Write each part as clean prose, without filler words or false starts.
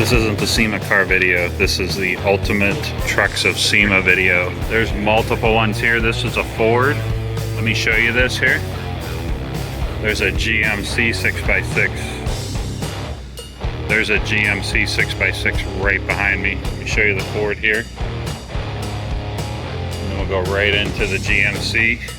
This isn't the SEMA car video. This is the ultimate trucks of SEMA video. There's multiple ones here. This is a Ford. Let me show you this here. There's a GMC 6x6. There's a GMC 6x6 right behind me. Let me show you the Ford here. And then we'll go right into the GMC.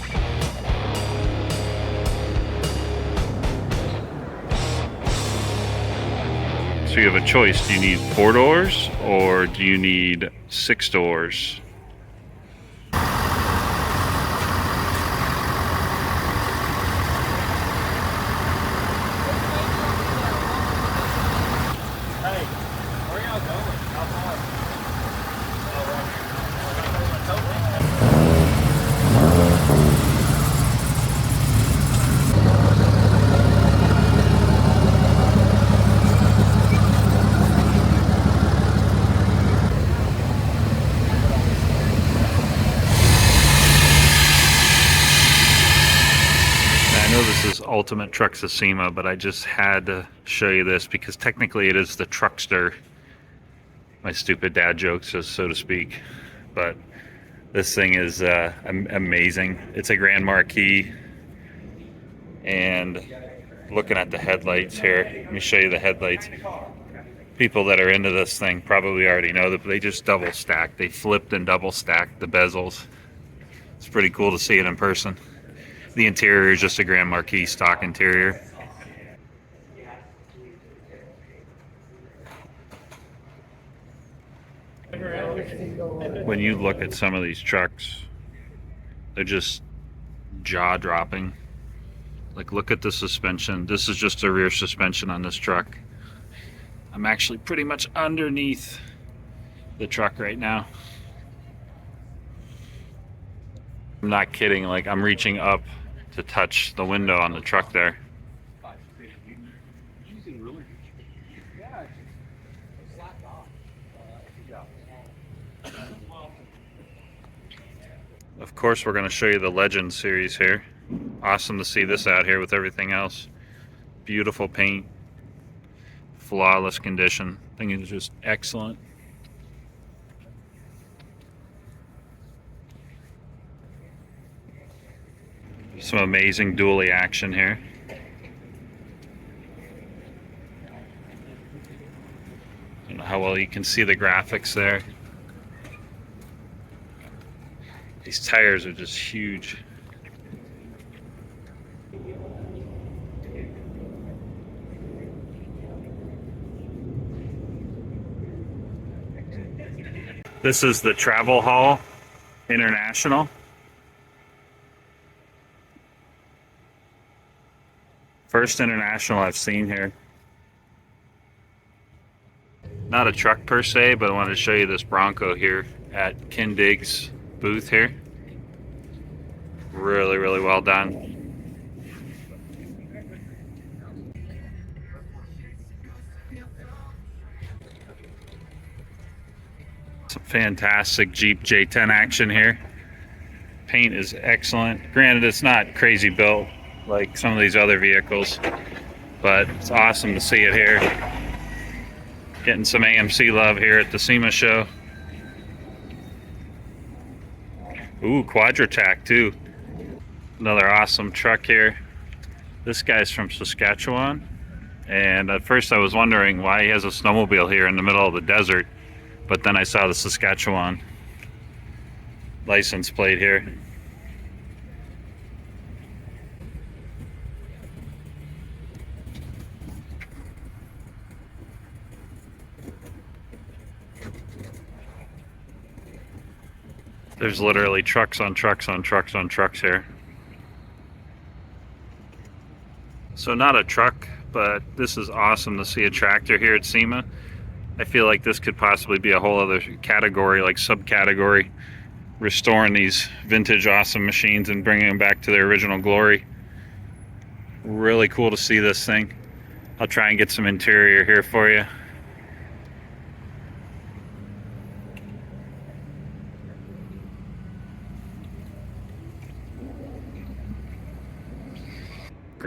So you have a choice. Do you need 4 doors or do you need 6 doors? I know this is Ultimate Trucks of SEMA, but I just had to show you this because technically it is the Truckster. My stupid dad jokes, so to speak. But this thing is amazing. It's a Grand Marquis. And looking at the headlights here, let me show you the headlights. People that are into this thing probably already know that they just double stack. They flipped and double stacked the bezels. It's pretty cool to see it in person. The interior is just a Grand Marquis stock interior. When you look at some of these trucks, they're just jaw-dropping. Like, look at the suspension. This is just a rear suspension on this truck. I'm actually pretty much underneath the truck right now. I'm not kidding, like I'm reaching up to touch the window on the truck there. Of course, we're going to show you the Legend series here. Awesome to see this out here with everything else. Beautiful paint, flawless condition. Thing is just excellent. Some amazing dually action here. I don't know how well you can see the graphics there. These tires are just huge. This is the Travel Hall International. First international I've seen here. Not a truck per se, but I wanted to show you this Bronco here at Kindig's booth here. Really, really well done. Some fantastic Jeep J10 action here. Paint is excellent. Granted, it's not crazy built like some of these other vehicles, but it's awesome to see it here. Getting some AMC love here at the SEMA show. Ooh, Quadratac too. Another awesome truck here. This guy's from Saskatchewan, and at first I was wondering why he has a snowmobile here in the middle of the desert, but then I saw the Saskatchewan license plate here. There's literally trucks on trucks on trucks on trucks here. So not a truck, but this is awesome to see a tractor here at SEMA. I feel like this could possibly be a whole other category, like subcategory, restoring these vintage awesome machines and bringing them back to their original glory. Really cool to see this thing. I'll try and get some interior here for you.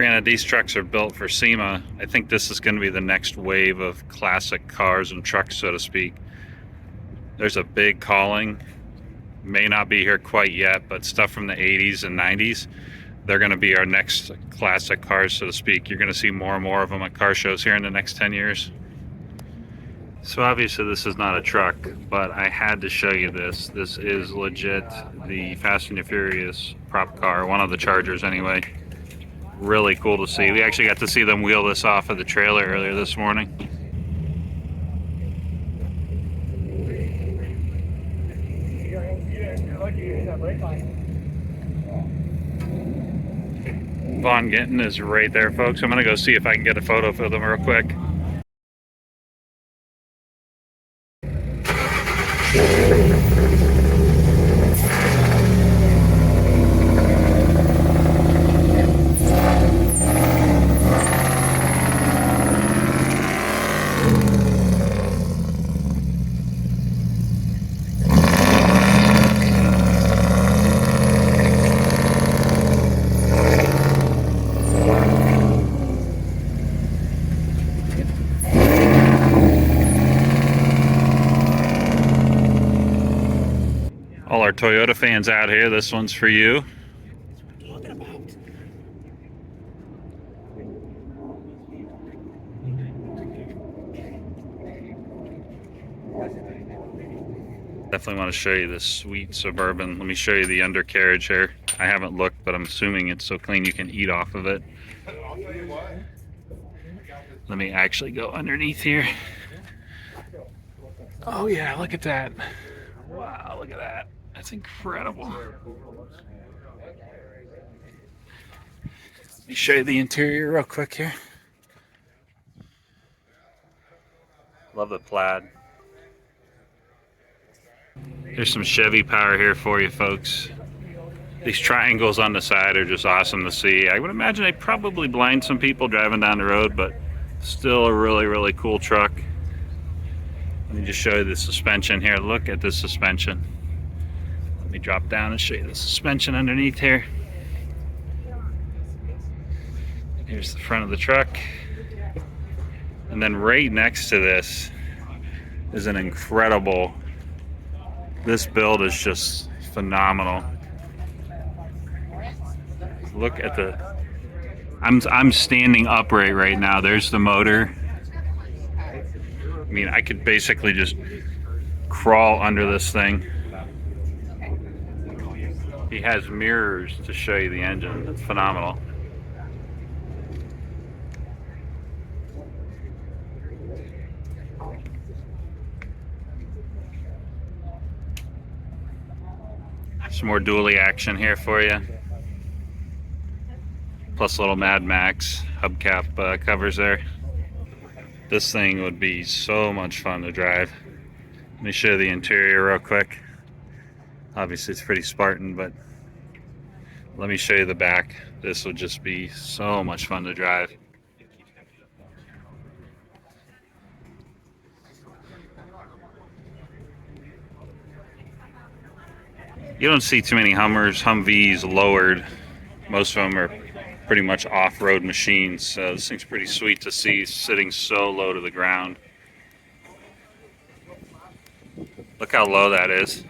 Granted, these trucks are built for SEMA. I think this is going to be the next wave of classic cars and trucks, so to speak. There's a big calling. May not be here quite yet, but stuff from the 80s and 90s, they're going to be our next classic cars, so to speak. You're going to see more and more of them at car shows here in the next 10 years. So obviously this is not a truck, but I had to show you this. This is legit the Fast and the Furious prop car, one of the Chargers anyway. Really cool to see. We actually got to see them wheel this off of the trailer earlier this morning. Von Gittin is right there, folks. I'm gonna go see if I can get a photo of them real quick. All our Toyota fans out here, this one's for you. Definitely want to show you this sweet Suburban. Let me show you the undercarriage here. I haven't looked, but I'm assuming it's so clean you can eat off of it. Let me actually go underneath here. Oh yeah, look at that. Wow, look at that. That's incredible. Let me show you the interior real quick here. Love the plaid. There's some Chevy power here for you, folks. These triangles on the side are just awesome to see. I would imagine they probably blind some people driving down the road, but still a really, really cool truck. Let me just show you the suspension here. Look at this suspension. Let me drop down and show you the suspension underneath here. Here's the front of the truck. And then right next to this is an incredible, this build is just phenomenal. Look at the, I'm standing upright right now. There's the motor. I mean, I could basically just crawl under this thing. He has mirrors to show you the engine. It's phenomenal. Some more dually action here for you. Plus a little Mad Max hubcap covers there. This thing would be so much fun to drive. Let me show you the interior real quick. Obviously it's pretty Spartan, but let me show you the back. This would just be so much fun to drive. You don't see too many Hummers, Humvees lowered. Most of them are pretty much off-road machines. So this thing's pretty sweet to see sitting so low to the ground. Look how low that is.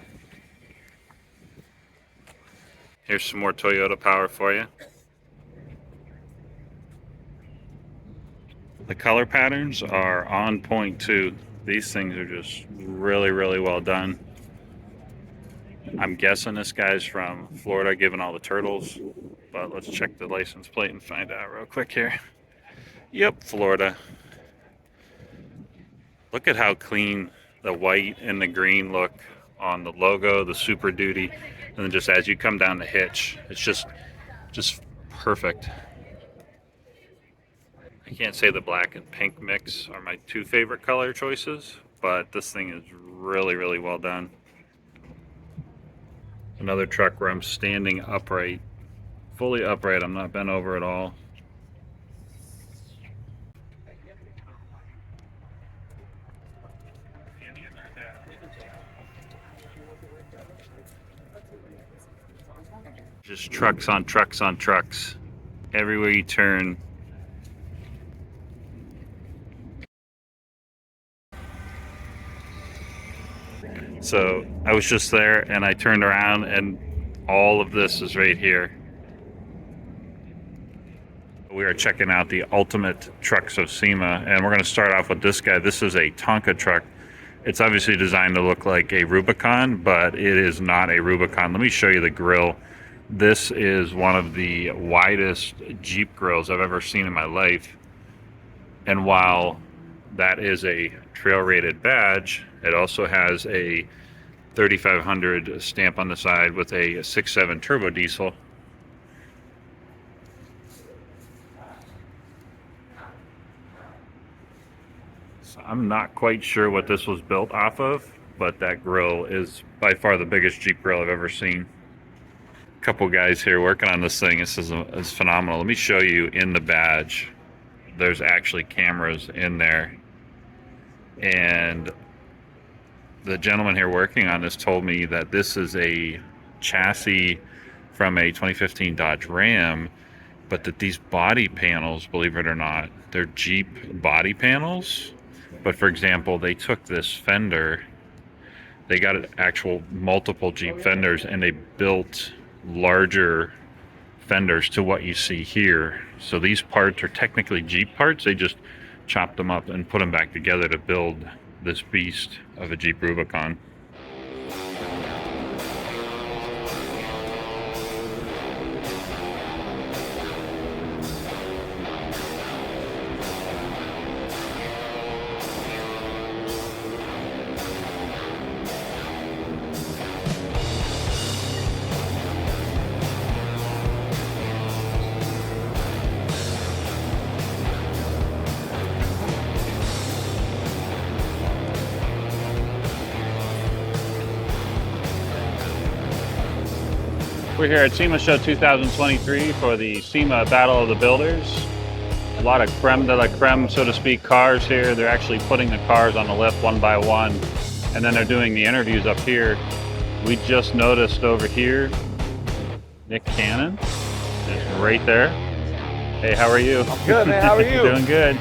Here's some more Toyota power for you. The color patterns are on point too. These things are just really, really well done. I'm guessing this guy's from Florida, given all the turtles, but let's check the license plate and find out real quick here. Yep, Florida. Look at how clean the white and the green look on the logo, the Super Duty, and then just as you come down the hitch, it's just perfect. I can't say the black and pink mix are my two favorite color choices, but this thing is really, really well done. Another truck where I'm standing upright, fully upright. I'm not bent over at all. Just trucks on trucks on trucks. everywhere you turn. So I was just there and I turned around and all of this is right here. We are checking out the ultimate trucks of SEMA, and we're going to start off with this guy. This is a Tonka truck. It's obviously designed to look like a Rubicon, but it is not a Rubicon. Let me show you the grill. This is one of the widest Jeep grills I've ever seen in my life. And while that is a trail rated badge, it also has a 3500 stamp on the side with a 6.7 turbo diesel. So I'm not quite sure what this was built off of, but that grill is by far the biggest Jeep grill I've ever seen. A couple guys here working on this thing. This is phenomenal. Let me show you in the badge. There's actually cameras in there, and the gentleman here working on this told me that this is a chassis from a 2015 Dodge Ram, but that these body panels, believe it or not, they're Jeep body panels. But for example, they took this fender, they got actual multiple Jeep fenders, and they built larger fenders to what you see here. So these parts are technically Jeep parts. They just chopped them up and put them back together to build this beast of a Jeep Rubicon. We're here at SEMASHOW 2023 for the SEMA Battle of the Builders. A lot of creme de la creme, so to speak, cars here. They're actually putting the cars on the lift one by one, and then they're doing the interviews up here. We just noticed over here, Nick Cannon is right there. Hey, how are you? I'm good, man. How are you? Doing good.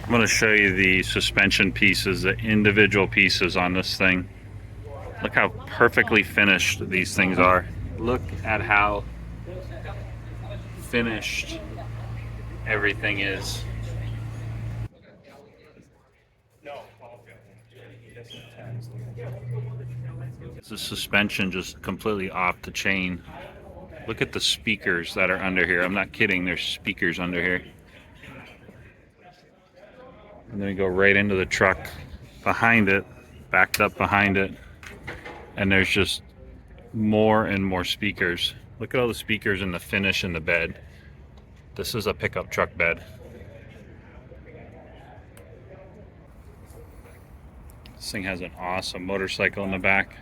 I'm going to show you the suspension pieces, the individual pieces on this thing. Look how perfectly finished these things are. Look at how finished everything is. The suspension just completely off the chain. Look at the speakers that are under here. I'm not kidding, there's speakers under here. And then we go right into the truck behind it, backed up behind it, and there's just more and more speakers. Look at all the speakers and the finish in the bed. This is a pickup truck bed. This thing has an awesome motorcycle in the back.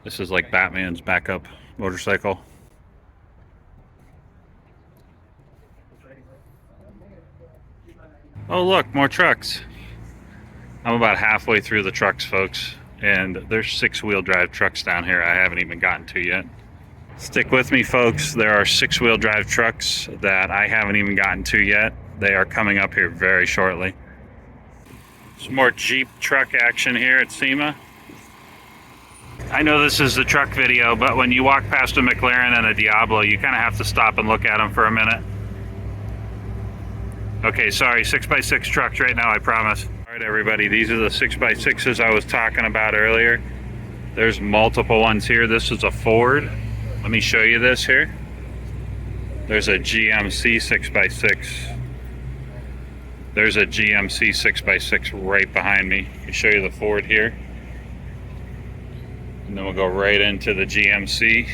This is like Batman's backup motorcycle. Oh look, more trucks. I'm about halfway through the trucks, folks, and there's 6-wheel drive trucks down here I haven't even gotten to yet. Stick with me, folks. There are 6-wheel drive trucks that I haven't even gotten to yet. They are coming up here very shortly. Some more Jeep truck action here at SEMA. I know this is the truck video, but when you walk past a McLaren and a Diablo, you kind of have to stop and look at them for a minute. Okay, sorry, 6x6 trucks right now, I promise. All right, everybody, these are the 6x6s I was talking about earlier. There's multiple ones here. This is a Ford. Let me show you this here. There's a GMC 6x6. There's a GMC 6x6 right behind me. I'll show you the Ford here. And then we'll go right into the GMC.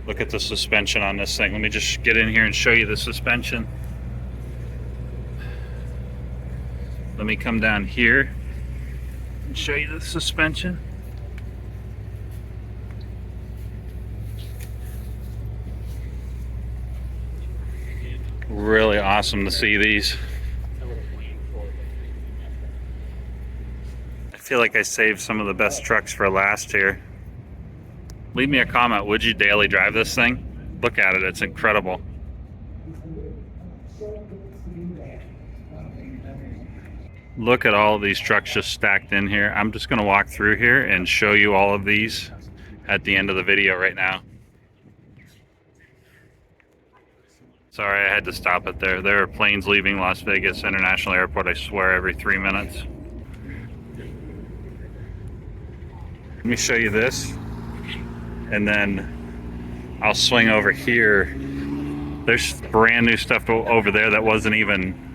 Look at the suspension on this thing. Let me just get in here and show you the suspension. Let me come down here and show you the suspension. Really awesome to see these. I feel like I saved some of the best trucks for last here. Leave me a comment. Would you daily drive this thing? Look at it. It's incredible. Look at all of these trucks just stacked in here. I'm just going to walk through here and show you all of these at the end of the video right now. Sorry, I had to stop it there. There are planes leaving Las Vegas International Airport, I swear, every 3 minutes. Let me show you this, and then I'll swing over here. There's brand new stuff over there that wasn't even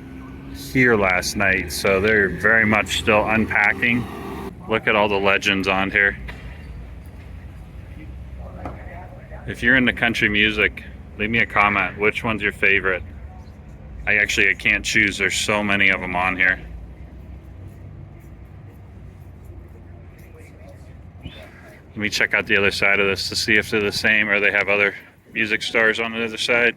here last night, so they're very much still unpacking. Look at all the legends on here. If you're into country music, leave me a comment. Which one's your favorite? I can't choose. There's so many of them on here. Let me check out the other side of this to see if they're the same or they have other music stars on the other side.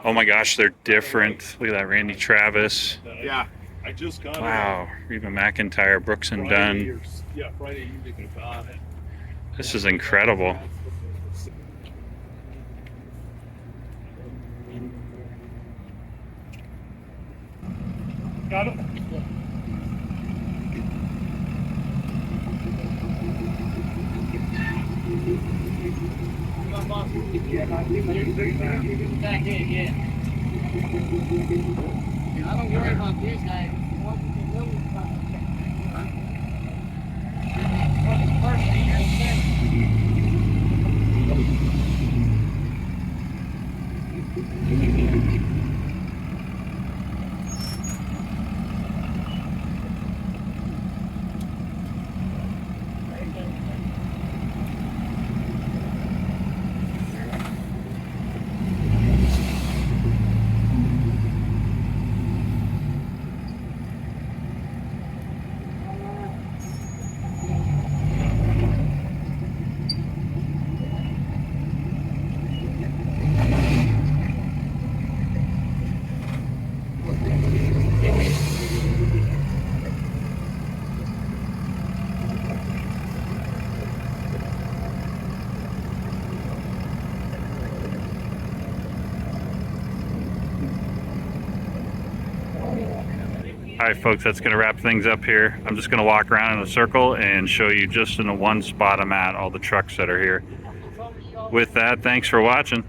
Oh my gosh, they're different. Look at that, Randy Travis. Yeah, I just got wow, Reba McEntire, Brooks and Dunn. Yeah, Friday evening at 5. This is incredible. Got it. Back in, yeah. I don't worry about this guy. All right, folks, that's going to wrap things up here. I'm just going to walk around in a circle and show you just in the one spot I'm at, all the trucks that are here. With that, thanks for watching.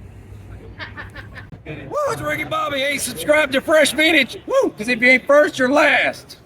Woo, it's Ricky Bobby. Hey, subscribe to Fresh Vintage. Woo, because if you ain't first, you're last.